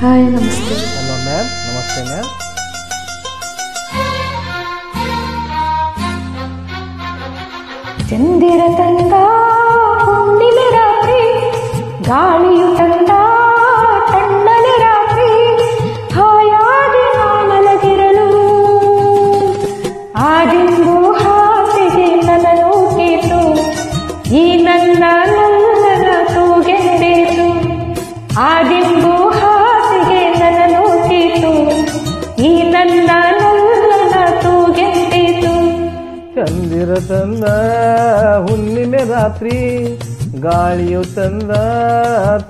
Hi, ನಮಸ್ತೆ. Hello ma'am, ನಮಸ್ತೆ ma'am. ಚಂದಿರ ತಂದ ಹುಣ್ಣಿಮೆ ರಾತ್ರಿ, ಗಾಳಿಯು ತಂದ ತಣ್ಣನೆ ರಾತ್ರಿ, ಹಾಯಾಗಿ ಮಲಗಿರಲು ಆದಿಂದು ಹಾಸಿಗೆ ನನ್ನನ್ನು ಕೇತು, ಈ ನನ್ನ ನಲ್ಲನ ತೂಗೆಂದೇತು. ಆದಿಂದು ಹಾಸಿಗೆ ನನ್ನನ್ನು ಕೇತು, ಈ ನನ್ನ ನಲ್ಲನ ತೂಗೆಂದೇತು. ಚಂದಿರ ತಂದ ಹುಣ್ಣಿಮೆ ರಾತ್ರಿ, ಗಾಳಿಯು ತಂದ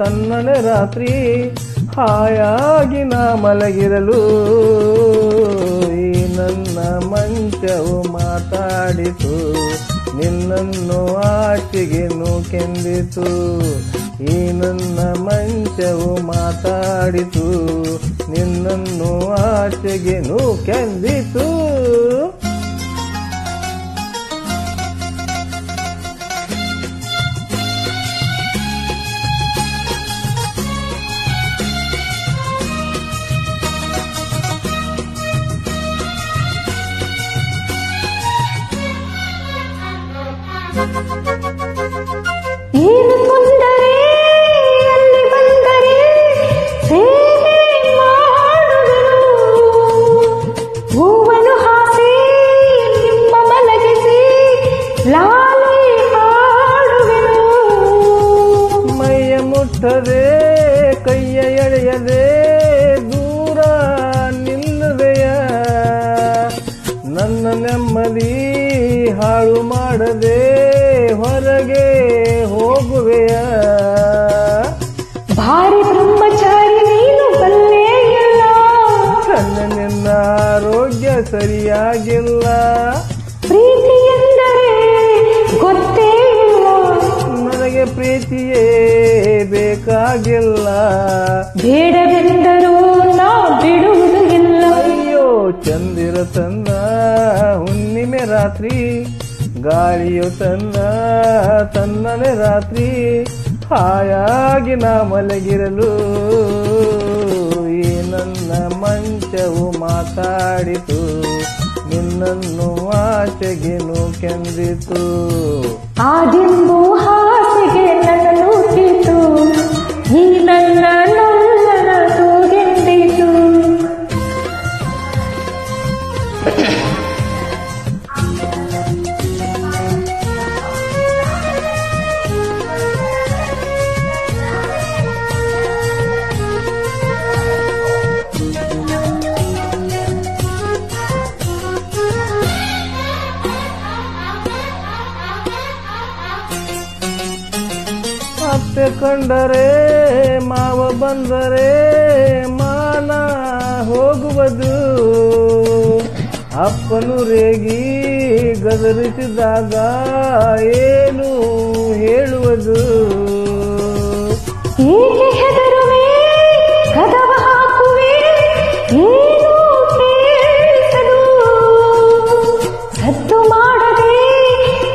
ತನ್ನನೆ ರಾತ್ರಿ, ಹಾಯಾಗಿ ನಾ ಮಲಗಿರಲು ಈ ನನ್ನ ಮಂಚವು ಮಾತಾಡಿತು, ನಿನ್ನನ್ನು ಆಚೆಗೆ ನೂಕೆಂದಿತು. ಈ ನನ್ನ ಮಂಚವು ಮಾತಾಡಿತು, ನಿನ್ನನ್ನು ಆಚೆಗೆ ನೂಕೆಂದಿತು. ಏನು ತೊಂದರೆ ಅಲ್ಲಿ ಬಂದರೆ ಸೇವೆ ಮಾಡುವೆನು, ಹೂವನ್ನು ಹಾಸಿ ನಿಮ್ಮ ಮಲಗಿಸಿ ಲಾಲಿ ಹಾಡುವೆನು. ಮೈಯ ಮುಟ್ಟದೆ ಕೈಯ ಎಳೆಯದೆ ದೂರ ನಿಲ್ಲುವೆಯ, ನನ್ನ ನೆಮ್ಮದಿ ಹಾಳು ಮಾಡದೆ ಹೊರಗೆ ಹೋಗುವೆಯ. ಭಾರಿ ಬ್ರಹ್ಮಚಾರಿ ನೀನು ಬಲ್ಲೇ ಇಲ್ಲ, ಕಣ್ಣ ನಿನ್ನ ಆರೋಗ್ಯ ಸರಿಯಾಗಿಲ್ಲ. ಪ್ರೀತಿ ಎಂದರೆ ಗೊತ್ತೇ ಇಲ್ಲ, ನನಗೆ ಪ್ರೀತಿಯೇ ಬೇಕಾಗಿಲ್ಲ. ಬೇಡವೆಂದರೂ ನಾ ಬಿಡುವುದು ಇಲ್ಲ. ಅಯ್ಯೋ ಚಂದಿರ ತಂದ ಹುಣ್ಣಿಮೆ ರಾತ್ರಿ, ಗಾಳಿಯು ತಂದ ತನ್ನನೆ ರಾತ್ರಿ, ಹಾಯಾಗಿ ನಾ ಮಲಗಿರಲು ಈ ನನ್ನ ಮಂಚವು ಮಾತಾಡಿತು, ನಿನ್ನನ್ನು ಆಚೆಗೆ ನೂಕೆಂದಿತು. ಆದಿಂದು ಹಾಸಿಗೆ ನನ್ನನ್ನು ತೀತು, ಈ ನನ್ನ ನಲ್ಲನ ತೂಗೆಂದಿತು. ಅತ್ತೆ ಕಂಡರೆ ಮಾವ ಬಂದರೆ ಮಾನ ಹೋಗುವುದು, ಅಪ್ಪನು ರೇಗಿ ಗದರಿಸಿದಾಗ ಏನು ಹೇಳುವುದು. ಏಕೆ ಹೆದರುವೆ ಕದವ ಹಾಕುವೆ, ಏನು ಕೇಳಿಸದು, ಸದ್ದು ಮಾಡದೆ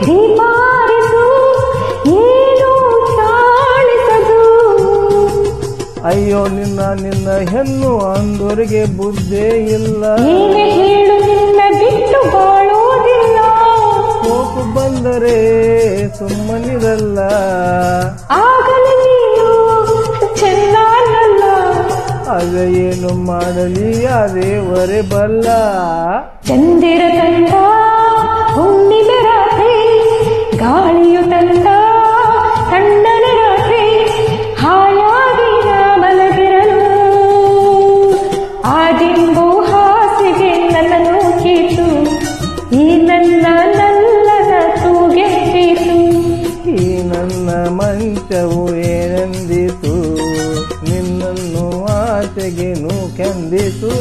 ದೀಪಾರಿಸು, ಏನು ತಾಳಿಸದು. ಅಯ್ಯೋ ನಿನ್ನ ಹೆಣ್ಣು ಅಂದೋರಿಗೆ ಬುದ್ಧೇ ಇಲ್ಲ. ಏನೇ ಹೇಳು ನಿನ್ನ ಬಿಟ್ಟು ಬಾಳೋದಿಲ್ಲ, ಕೋಪ ಬಂದರೆ ಸುಮ್ಮನಿರಲ್ಲ. ಆಗಲೇ ನೀನು ಚೆನ್ನಲ್ಲ, ಆಗ ಏನು ಮಾಡಲಿ ಆ ದೇವರೇ ಬಲ್ಲ. ಚಂದಿರ ತಂದ ಹುಣ್ಣಿಮೆ ರಾತ್ರಿ, ಗಾಳಿಯು ತಂದ ತಣ್ಣನೆ ರಾತ್ರಿ, ಹಾಯಾಗಿ ನಾ ಮಲಗಿರಲು ಆದಿಂದು ಹಾಸಿಗೆ ನನ್ನನ್ನು ಕೀತು, ಈ ನನ್ನ ನಲ್ಲನ ತೂಗೆಂದಿತು. ಈ ನನ್ನ ಮಂಚವು ಏನೆಂದಿತು, ನಿನ್ನನ್ನು ಆಚೆಗೆ ನೂಕೆಂದಿತು.